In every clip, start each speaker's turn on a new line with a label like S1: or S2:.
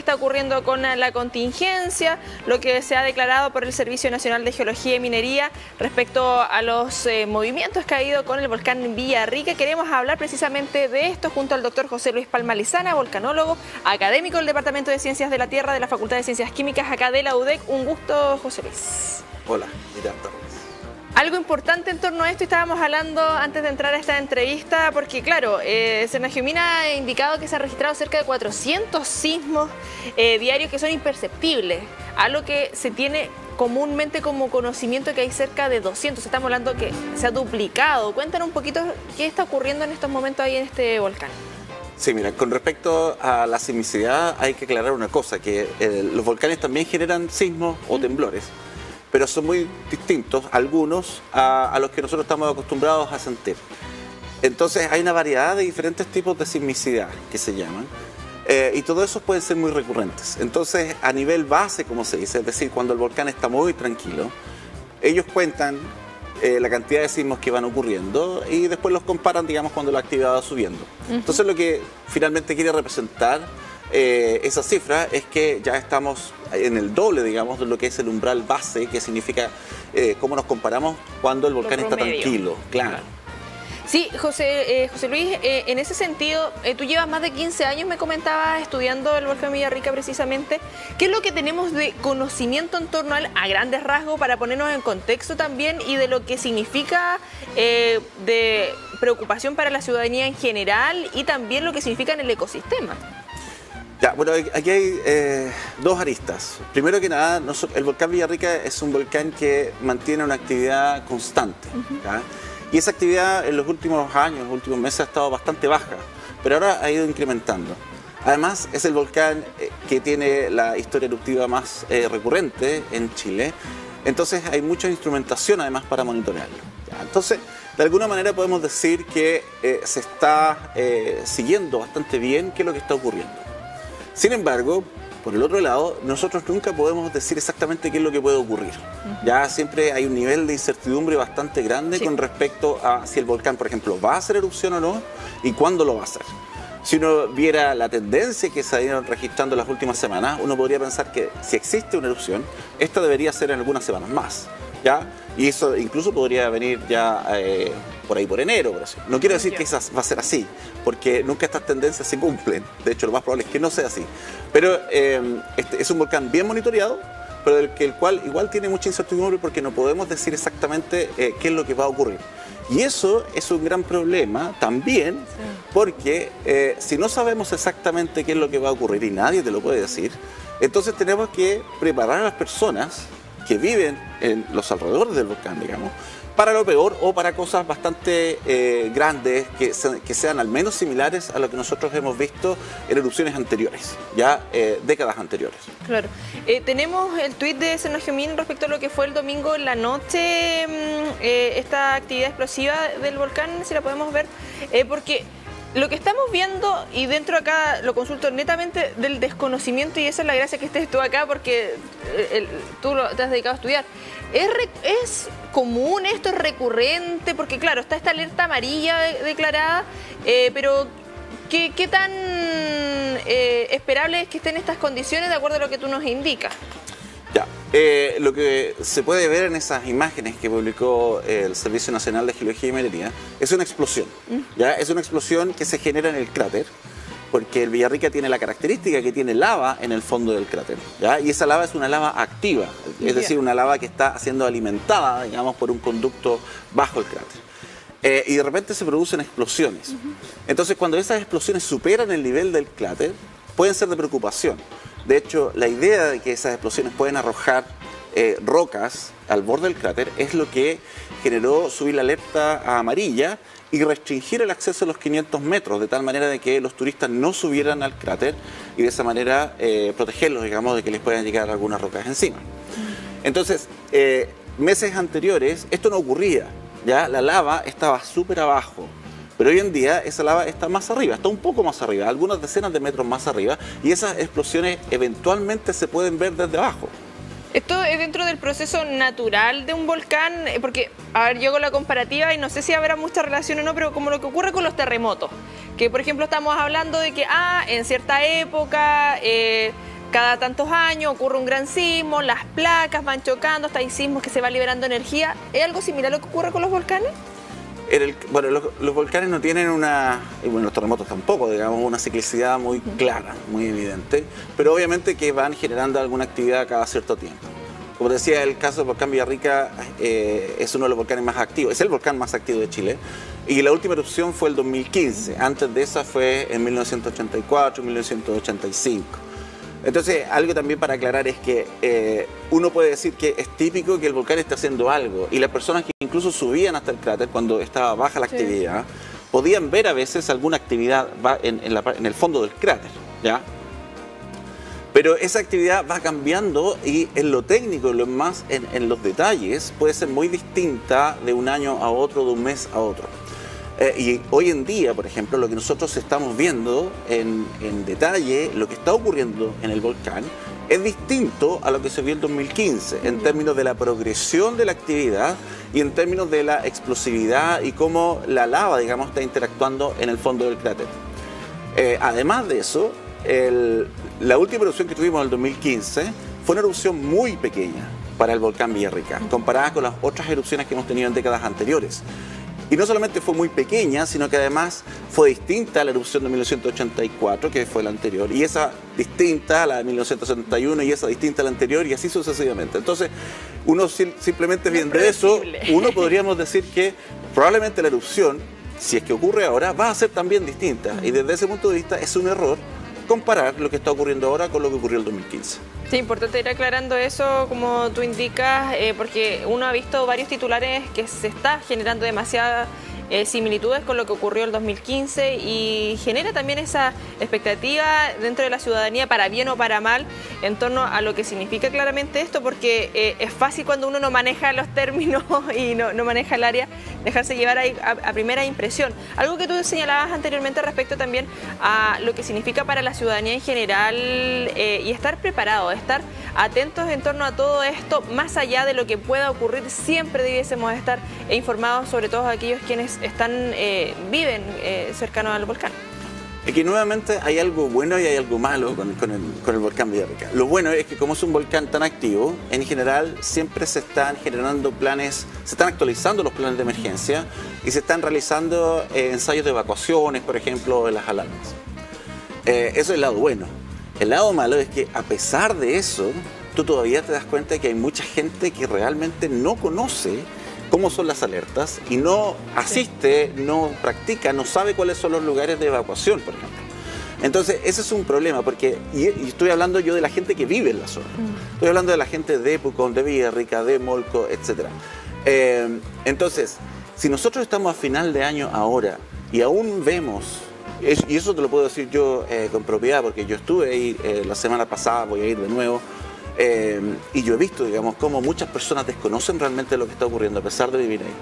S1: está ocurriendo con la contingencia, lo que se ha declarado por el Servicio Nacional de Geología y Minería respecto a los movimientos que ha habido con el volcán Villarrica. Queremos hablar precisamente de esto junto al doctor José Luis Palma Lizana, volcanólogo, académico del Departamento de Ciencias de la Tierra de la Facultad de Ciencias Químicas acá de la UDEC. Un gusto, José Luis.
S2: Hola, mira.
S1: Algo importante en torno a esto, estábamos hablando antes de entrar a esta entrevista, porque claro, Senagiumina ha indicado que se han registrado cerca de 400 sismos diarios que son imperceptibles, algo que se tiene comúnmente como conocimiento que hay cerca de 200, estamos hablando que se ha duplicado. Cuéntanos un poquito qué está ocurriendo en estos momentos ahí en este volcán.
S2: Sí, mira, con respecto a la sismicidad hay que aclarar una cosa, que los volcanes también generan sismos o temblores, pero son muy distintos algunos a los que nosotros estamos acostumbrados a sentir. Entonces hay una variedad de diferentes tipos de sismicidad que se llaman, y todos esos pueden ser muy recurrentes. Entonces a nivel base, como se dice, es decir, cuando el volcán está muy tranquilo, ellos cuentan la cantidad de sismos que van ocurriendo y después los comparan, digamos, cuando la actividad va subiendo. Entonces lo que finalmente quiere representar esa cifra es que ya estamos en el doble, digamos, de lo que es el umbral base, que significa cómo nos comparamos cuando el volcán está tranquilo. Claro.
S1: Sí, José Luis, en ese sentido, tú llevas más de 15 años, me comentabas, estudiando el volcán Villarrica precisamente. ¿Qué es lo que tenemos de conocimiento en torno a grandes rasgos para ponernos en contexto también y de lo que significa de preocupación para la ciudadanía en general y también lo que significa en el ecosistema?
S2: Ya, bueno, aquí hay dos aristas. Primero que nada, el volcán Villarrica es un volcán que mantiene una actividad constante. ¿Ya? Y esa actividad en los últimos años, en los últimos meses ha estado bastante baja, pero ahora ha ido incrementando. Además, es el volcán que tiene la historia eruptiva más recurrente en Chile, entonces hay mucha instrumentación además para monitorearlo. ¿Ya? Entonces, de alguna manera podemos decir que se está siguiendo bastante bien qué es lo que está ocurriendo. Sin embargo, por el otro lado, nosotros nunca podemos decir exactamente qué es lo que puede ocurrir. Ya siempre hay un nivel de incertidumbre bastante grande con respecto a si el volcán, por ejemplo, va a hacer erupción o no y cuándo lo va a hacer. Si uno viera la tendencia que se ha ido registrando en las últimas semanas, uno podría pensar que si existe una erupción, esta debería ser en algunas semanas más. ¿Ya? Y eso incluso podría venir ya por ahí por enero. Por así. No quiero decir que esa va a ser así, porque nunca estas tendencias se cumplen. De hecho, lo más probable es que no sea así. Pero este es un volcán bien monitoreado, pero el cual igual tiene mucha incertidumbre porque no podemos decir exactamente qué es lo que va a ocurrir. Y eso es un gran problema también, porque si no sabemos exactamente qué es lo que va a ocurrir y nadie te lo puede decir, entonces tenemos que preparar a las personas que viven en los alrededores del volcán, digamos, para lo peor o para cosas bastante grandes que sean al menos similares a lo que nosotros hemos visto en erupciones anteriores, ya décadas anteriores. Claro.
S1: Tenemos el tuit de Senagiumina respecto a lo que fue el domingo en la noche, esta actividad explosiva del volcán, si la podemos ver, porque lo que estamos viendo, y dentro acá lo consulto netamente del desconocimiento, y esa es la gracia que estés tú acá, porque tú te has dedicado a estudiar. ¿Es común esto? ¿Es recurrente? Porque claro, está esta alerta amarilla declarada, pero ¿qué tan esperable es que estén estas condiciones de acuerdo a lo que tú nos indicas?
S2: Ya, lo que se puede ver en esas imágenes que publicó el Servicio Nacional de Geología y Minería es una explosión. ¿Ya? Es una explosión que se genera en el cráter, porque el Villarrica tiene la característica que tiene lava en el fondo del cráter. ¿Ya? Y esa lava es una lava activa, es decir, una lava que está siendo alimentada, digamos, por un conducto bajo el cráter. Y de repente se producen explosiones. Entonces, cuando esas explosiones superan el nivel del cráter, pueden ser de preocupación. De hecho, la idea de que esas explosiones pueden arrojar rocas al borde del cráter es lo que generó subir la alerta amarilla y restringir el acceso a los 500 metros, de tal manera de que los turistas no subieran al cráter y de esa manera protegerlos, digamos, de que les puedan llegar algunas rocas encima. Entonces, meses anteriores esto no ocurría, ¿ya? La lava estaba súper abajo. Pero hoy en día esa lava está más arriba, está un poco más arriba, algunas decenas de metros más arriba, y esas explosiones eventualmente se pueden ver desde abajo.
S1: ¿Esto es dentro del proceso natural de un volcán? Porque, a ver, yo hago la comparativa y no sé si habrá mucha relación o no, pero como lo que ocurre con los terremotos, que por ejemplo estamos hablando de que en cierta época cada tantos años ocurre un gran sismo, las placas van chocando, hasta hay sismos que se va liberando energía. ¿Es algo similar a lo que ocurre con los volcanes?
S2: Bueno, los volcanes no tienen y bueno, los terremotos tampoco, digamos, una ciclicidad muy clara, muy evidente, pero obviamente que van generando alguna actividad cada cierto tiempo. Como decía, el caso del volcán Villarrica es uno de los volcanes más activos, es el volcán más activo de Chile, y la última erupción fue el 2015, antes de esa fue en 1984, 1985. Entonces, algo también para aclarar es que uno puede decir que es típico que el volcán esté haciendo algo, y las personas que incluso subían hasta el cráter cuando estaba baja la actividad, podían ver a veces alguna actividad en el fondo del cráter, ¿ya? Pero esa actividad va cambiando y en lo técnico, en los detalles, puede ser muy distinta de un año a otro, de un mes a otro. Y hoy en día, por ejemplo, lo que nosotros estamos viendo en detalle, lo que está ocurriendo en el volcán, es distinto a lo que se vio en 2015, en términos de la progresión de la actividad y en términos de la explosividad y cómo la lava, digamos, está interactuando en el fondo del cráter. Además de eso, la última erupción que tuvimos en el 2015 fue una erupción muy pequeña para el volcán Villarrica, comparada con las otras erupciones que hemos tenido en décadas anteriores. Y no solamente fue muy pequeña, sino que además fue distinta a la erupción de 1984, que fue la anterior, y esa distinta a la de 1971, y esa distinta a la anterior, y así sucesivamente. Entonces, uno simplemente viendo eso, uno podríamos decir que probablemente la erupción, si es que ocurre ahora, va a ser también distinta. Y desde ese punto de vista es un error comparar lo que está ocurriendo ahora con lo que ocurrió en el 2015.
S1: Sí, importante ir aclarando eso, como tú indicas, porque uno ha visto varios titulares que se está generando demasiadas similitudes con lo que ocurrió en el 2015 y genera también esa expectativa dentro de la ciudadanía, para bien o para mal, en torno a lo que significa claramente esto, porque es fácil cuando uno no maneja los términos y no maneja el área, dejarse llevar a primera impresión. Algo que tú señalabas anteriormente respecto también a lo que significa para la ciudadanía en general y estar preparado, estar atentos en torno a todo esto, más allá de lo que pueda ocurrir, siempre debiésemos estar informados, sobre todo aquellos quienes viven cercanos al volcán.
S2: Aquí nuevamente hay algo bueno y hay algo malo con el volcán Villarrica. Lo bueno es que como es un volcán tan activo, en general siempre se están generando planes, se están actualizando los planes de emergencia y se están realizando ensayos de evacuaciones, por ejemplo, de las alarmas. Eso es el lado bueno. El lado malo es que a pesar de eso, tú todavía te das cuenta de que hay mucha gente que realmente no conoce cómo son las alertas y no asiste, no practica, no sabe cuáles son los lugares de evacuación, por ejemplo. Entonces, ese es un problema, porque, y estoy hablando yo de la gente que vive en la zona. Estoy hablando de la gente de Pucón, de Villarrica, de Molco, etc. Entonces, si nosotros estamos a final de año ahora y aún vemos, y eso te lo puedo decir yo con propiedad, porque yo estuve ahí la semana pasada, voy a ir de nuevo, y yo he visto, digamos, cómo muchas personas desconocen realmente lo que está ocurriendo a pesar de vivir ahí.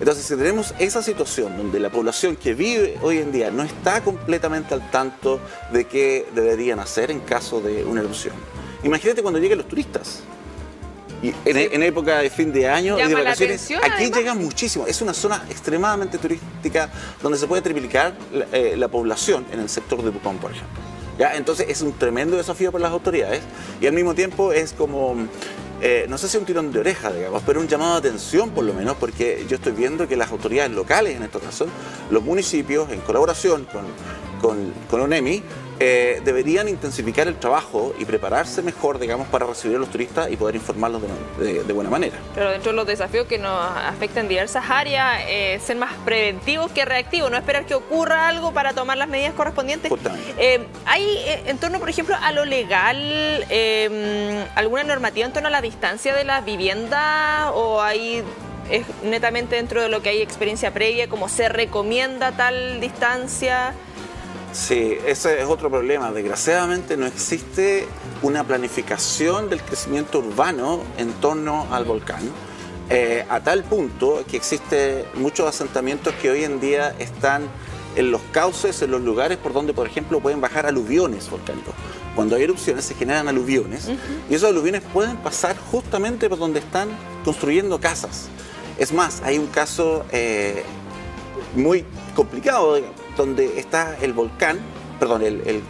S2: Entonces, si tenemos esa situación donde la población que vive hoy en día no está completamente al tanto de qué deberían hacer en caso de una erupción, imagínate cuando lleguen los turistas. Y en época de fin de año y de vacaciones, aquí llegan muchísimo. Es una zona extremadamente turística donde se puede triplicar la población en el sector de Pucón, por ejemplo. ¿Ya? Entonces es un tremendo desafío para las autoridades y al mismo tiempo es como, no sé si un tirón de oreja, digamos, pero un llamado de atención por lo menos, porque yo estoy viendo que las autoridades locales, en estos casos, los municipios, en colaboración con ONEMI, deberían intensificar el trabajo y prepararse mejor, digamos, para recibir a los turistas y poder informarlos de buena manera.
S1: Pero dentro de los desafíos que nos afectan diversas áreas, ser más preventivos que reactivos, no esperar que ocurra algo para tomar las medidas correspondientes. ¿Hay en torno, por ejemplo, a lo legal, alguna normativa en torno a la distancia de las viviendas o hay... ¿Es netamente dentro de lo que hay experiencia previa, como se recomienda tal distancia?
S2: Sí, ese es otro problema. Desgraciadamente no existe una planificación del crecimiento urbano en torno al volcán, a tal punto que existen muchos asentamientos que hoy en día están en los cauces, en los lugares por donde, por ejemplo, pueden bajar aluviones volcánicos. Cuando hay erupciones se generan aluviones y esos aluviones pueden pasar justamente por donde están construyendo casas. Es más, hay un caso muy complicado donde está el volcán perdón,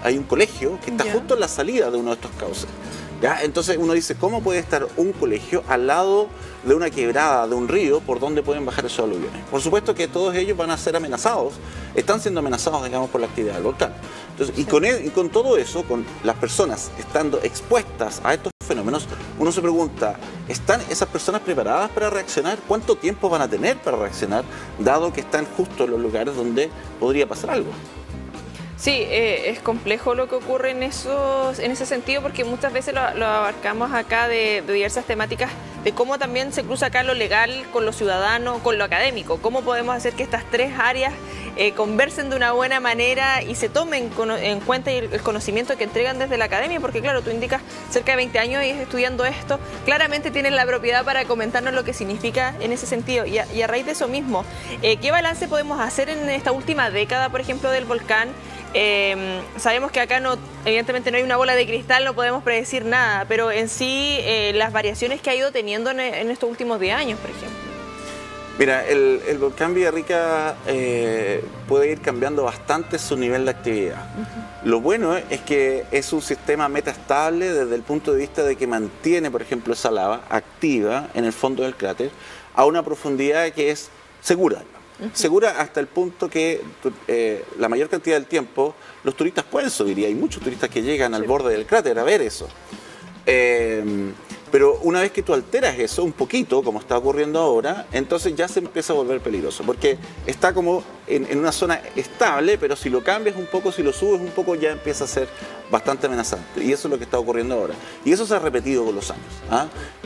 S2: hay un colegio que está justo en la salida de uno de estos cauces. ¿Ya? Entonces uno dice, ¿cómo puede estar un colegio al lado de una quebrada, de un río, por donde pueden bajar esos aluviones? Por supuesto que todos ellos van a ser amenazados, están siendo amenazados, digamos, por la actividad del volcán. Entonces, y con todo eso, con las personas estando expuestas a estos fenómenos, uno se pregunta, ¿están esas personas preparadas para reaccionar? ¿Cuánto tiempo van a tener para reaccionar, dado que están justo en los lugares donde podría pasar algo?
S1: Sí, es complejo lo que ocurre en ese sentido, porque muchas veces lo abarcamos acá de diversas temáticas, de cómo también se cruza acá lo legal con lo ciudadano, con lo académico. Cómo podemos hacer que estas tres áreas conversen de una buena manera y se tomen en cuenta el conocimiento que entregan desde la academia, porque claro, tú indicas cerca de 20 años y estudiando esto, claramente tienen la propiedad para comentarnos lo que significa en ese sentido. Y a raíz de eso mismo, ¿qué balance podemos hacer en esta última década, por ejemplo, del volcán? Sabemos que acá evidentemente no hay una bola de cristal, no podemos predecir nada, pero en sí las variaciones que ha ido teniendo en estos últimos 10 años, por ejemplo.
S2: Mira, el volcán Villarrica puede ir cambiando bastante su nivel de actividad. Lo bueno es que es un sistema metaestable desde el punto de vista de que mantiene, por ejemplo, esa lava activa en el fondo del cráter a una profundidad que es segura. Segura hasta el punto que la mayor cantidad del tiempo los turistas pueden subir, y hay muchos turistas que llegan al borde del cráter a ver eso. Pero una vez que tú alteras eso un poquito, como está ocurriendo ahora, entonces ya se empieza a volver peligroso, porque está como en una zona estable, pero si lo cambias un poco, si lo subes un poco, ya empieza a ser bastante amenazante. Y eso es lo que está ocurriendo ahora. Y eso se ha repetido con los años.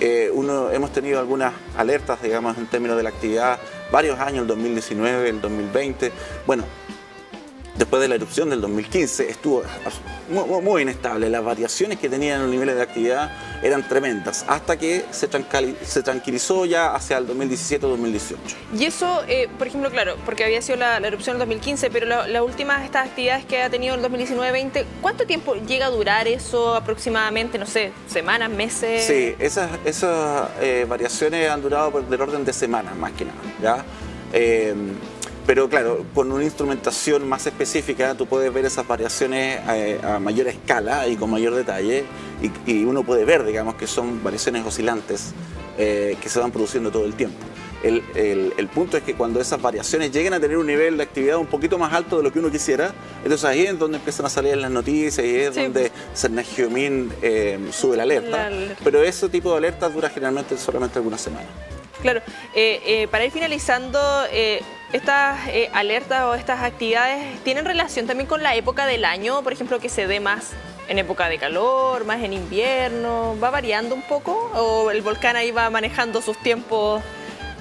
S2: Hemos tenido algunas alertas, digamos, en términos de la actividad, varios años, el 2019, el 2020. Bueno, después de la erupción del 2015 estuvo muy inestable. Las variaciones que tenían los niveles de actividad eran tremendas, hasta que se tranquilizó ya hacia el 2017-2018.
S1: Y eso, por ejemplo, claro, porque había sido la erupción del 2015, pero las últimas estas actividades que ha tenido el 2019-20, ¿cuánto tiempo llega a durar eso aproximadamente? No sé, semanas, meses.
S2: Sí, esas variaciones han durado del orden de semanas, más que nada, ¿ya? Pero claro, con una instrumentación más específica tú puedes ver esas variaciones a mayor escala y con mayor detalle, y uno puede ver, digamos, que son variaciones oscilantes que se van produciendo todo el tiempo. El punto es que cuando esas variaciones lleguen a tener un nivel de actividad un poquito más alto de lo que uno quisiera, entonces ahí es donde empiezan a salir en las noticias y es donde Cernagiomín sube la alerta. Pero ese tipo de alertas dura generalmente solamente algunas semanas.
S1: Claro, para ir finalizando, estas alertas o estas actividades tienen relación también con la época del año, por ejemplo, que se dé más en época de calor, más en invierno. ¿Va variando un poco o el volcán ahí va manejando sus tiempos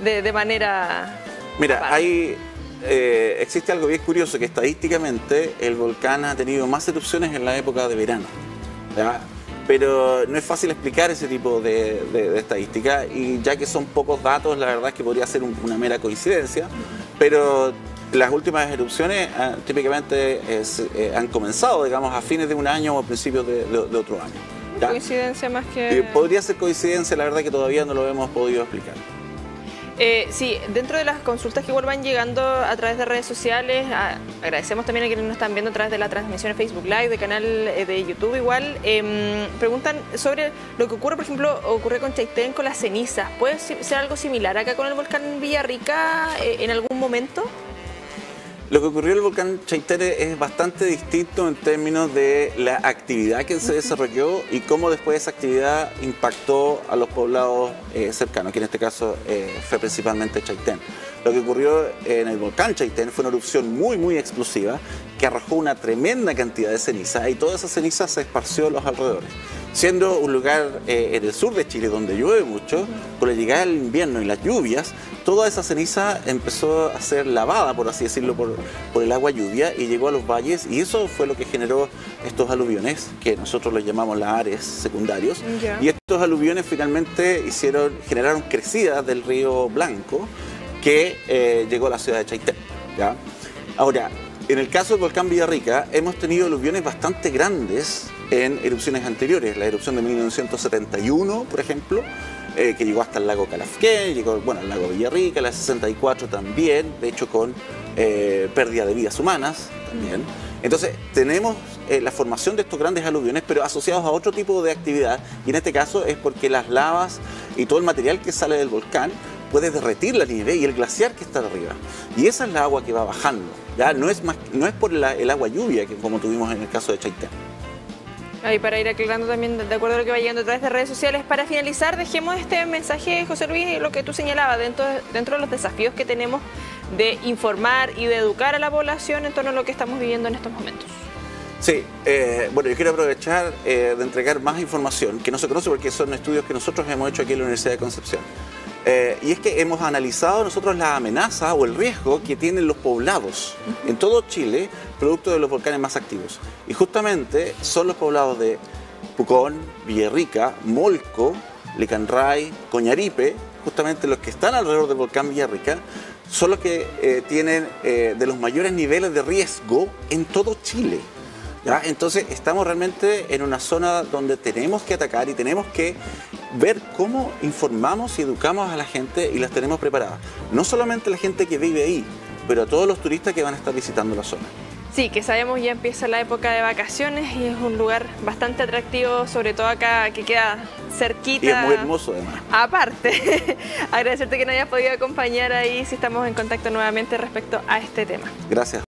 S1: de manera...?
S2: Mira, existe algo bien curioso, que estadísticamente el volcán ha tenido más erupciones en la época de verano, ¿ya? Pero no es fácil explicar ese tipo de estadística, y ya que son pocos datos, la verdad es que podría ser una mera coincidencia, pero las últimas erupciones típicamente han comenzado, digamos, a fines de un año o a principios de otro año. ¿Ya?
S1: Coincidencia más que...
S2: podría ser coincidencia, la verdad que todavía no lo hemos podido explicar.
S1: Sí, dentro de las consultas que igual van llegando a través de redes sociales, agradecemos también a quienes nos están viendo a través de la transmisión de Facebook Live, de canal de YouTube igual, preguntan sobre lo que ocurre, por ejemplo, ocurre con Chaitén con las cenizas. ¿Puede ser algo similar acá con el volcán Villarrica en algún momento?
S2: Lo que ocurrió en el volcán Chaitén es bastante distinto en términos de la actividad que se desarrolló y cómo después esa actividad impactó a los poblados cercanos, que en este caso fue principalmente Chaitén. Lo que ocurrió en el volcán Chaitén fue una erupción muy explosiva que arrojó una tremenda cantidad de ceniza, y toda esa ceniza se esparció a los alrededores. Siendo un lugar en el sur de Chile donde llueve mucho, con la llegada del invierno y las lluvias, toda esa ceniza empezó a ser lavada, por así decirlo, por el agua lluvia, y llegó a los valles, y eso fue lo que generó estos aluviones, que nosotros los llamamos lahares secundarios. Y estos aluviones finalmente generaron crecidas del río Blanco, que llegó a la ciudad de Chaitén, ¿ya? Ahora, en el caso del volcán Villarrica, hemos tenido aluviones bastante grandes en erupciones anteriores. La erupción de 1971, por ejemplo, que llegó hasta el lago Calafquén, llegó al lago Villarrica, la 64 también, de hecho con pérdida de vidas humanas también. Entonces, tenemos la formación de estos grandes aluviones, pero asociados a otro tipo de actividad, y en este caso es porque las lavas y todo el material que sale del volcán puede derretir la nieve y el glaciar que está arriba. Y esa es la agua que va bajando, ¿ya? No es por el agua lluvia, que como tuvimos en el caso de Chaitén.
S1: Ahí para ir aclarando también, de acuerdo a lo que va llegando a través de redes sociales. Para finalizar, dejemos este mensaje, José Luis, lo que tú señalabas, dentro de los desafíos que tenemos de informar y de educar a la población en torno a lo que estamos viviendo en estos momentos.
S2: Sí, bueno, yo quiero aprovechar de entregar más información que no se conoce porque son estudios que nosotros hemos hecho aquí en la Universidad de Concepción. Y es que hemos analizado nosotros la amenaza o el riesgo que tienen los poblados en todo Chile, producto de los volcanes más activos. Y justamente son los poblados de Pucón, Villarrica, Molco, Licanray, Coñaripe, justamente los que están alrededor del volcán Villarrica, son los que tienen de los mayores niveles de riesgo en todo Chile. ¿Ya? Entonces estamos realmente en una zona donde tenemos que atacar y tenemos que ver cómo informamos y educamos a la gente y las tenemos preparadas. No solamente la gente que vive ahí, pero a todos los turistas que van a estar visitando la zona.
S1: Sí, que sabemos ya empieza la época de vacaciones y es un lugar bastante atractivo, sobre todo acá que queda cerquita.
S2: Y es muy hermoso además.
S1: Aparte, agradecerte que nos hayas podido acompañar ahí si estamos en contacto nuevamente respecto a este tema.
S2: Gracias.